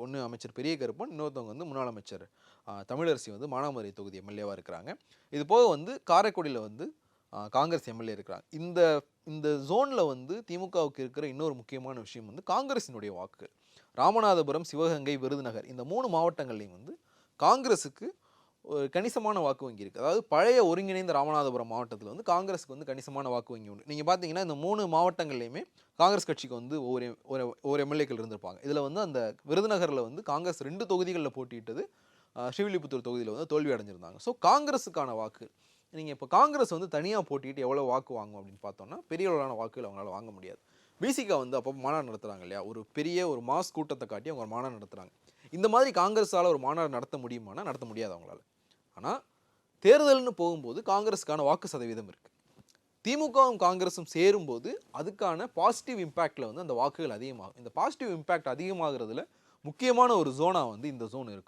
ஒன்று அமைச்சர் பெரிய கருப்பன், இன்னொருத்தவங்க வந்து முன்னாள் அமைச்சர் தமிழரசி வந்து மானாமதுரை தொகுதி எம்எல்ஏவாக இருக்கிறாங்க. இது போக வந்து காரைக்குடியில் வந்து காங்கிரஸ் எம்எல்ஏ இருக்கிறாங்க. இந்த இந்த ஜோனில் வந்து திமுகவுக்கு இருக்கிற இன்னொரு முக்கியமான விஷயம் வந்து காங்கிரஸினுடைய வாக்கு. ராமநாதபுரம், சிவகங்கை, விருதுநகர் இந்த 3 மாவட்டங்கள்லையும் வந்து காங்கிரஸுக்கு ஒரு கணிசமான வாக்கு வங்கி இருக்குது. அதாவது பழைய ஒருங்கிணைந்த ராமநாதபுரம் மாவட்டத்தில் வந்து காங்கிரஸுக்கு வந்து கணிசமான வாக்கு வங்கி உண்டு. நீங்கள் பார்த்தீங்கன்னா இந்த 3 மாவட்டங்கள்லையுமே காங்கிரஸ் கட்சிக்கு வந்து ஒரு எம்எல்ஏக்கள் இருந்திருப்பாங்க. இதில் வந்து அந்த விருதுநகரில் வந்து காங்கிரஸ் 2 தொகுதிகளில் போட்டியிட்டது. ஸ்ரீவில்லிபுத்தூர் தொகுதியில் வந்து தோல்வி அடைஞ்சிருந்தாங்க. ஸோ காங்கிரஸுக்கான வாக்கு நீங்கள் இப்போ காங்கிரஸ் வந்து தனியாக போட்டிட்டு எவ்வளோ வாக்கு வாங்கும் அப்படின்னு பார்த்தோம்னா பெரிய அளவிலான வாக்குகள் அவங்களால வாங்க முடியாது. பிசிகா வந்து அப்போ மாநாடு நடத்துகிறாங்க இல்லையா, ஒரு பெரிய ஒரு மாஸ் கூட்டத்தை காட்டி அவங்க ஒரு மாநாடு நடத்துகிறாங்க. இந்த மாதிரி காங்கிரஸால் ஒரு மாநாடு நடத்த முடியுமானா நடத்த முடியாது அவங்களால. ஆனால் தேர்தல்னு போகும்போது காங்கிரஸுக்கான வாக்கு சதவீதம் இருக்குது. திமுகவும் காங்கிரஸும் சேரும்போது அதுக்கான பாசிட்டிவ் இம்பேக்டில் வந்து அந்த வாக்குகள் அதிகமாகும். இந்த பாசிட்டிவ் இம்பேக்ட் அதிகமாகிறதுல முக்கியமான ஒரு ஜோனாக வந்து இந்த ஜோன் இருக்கும்.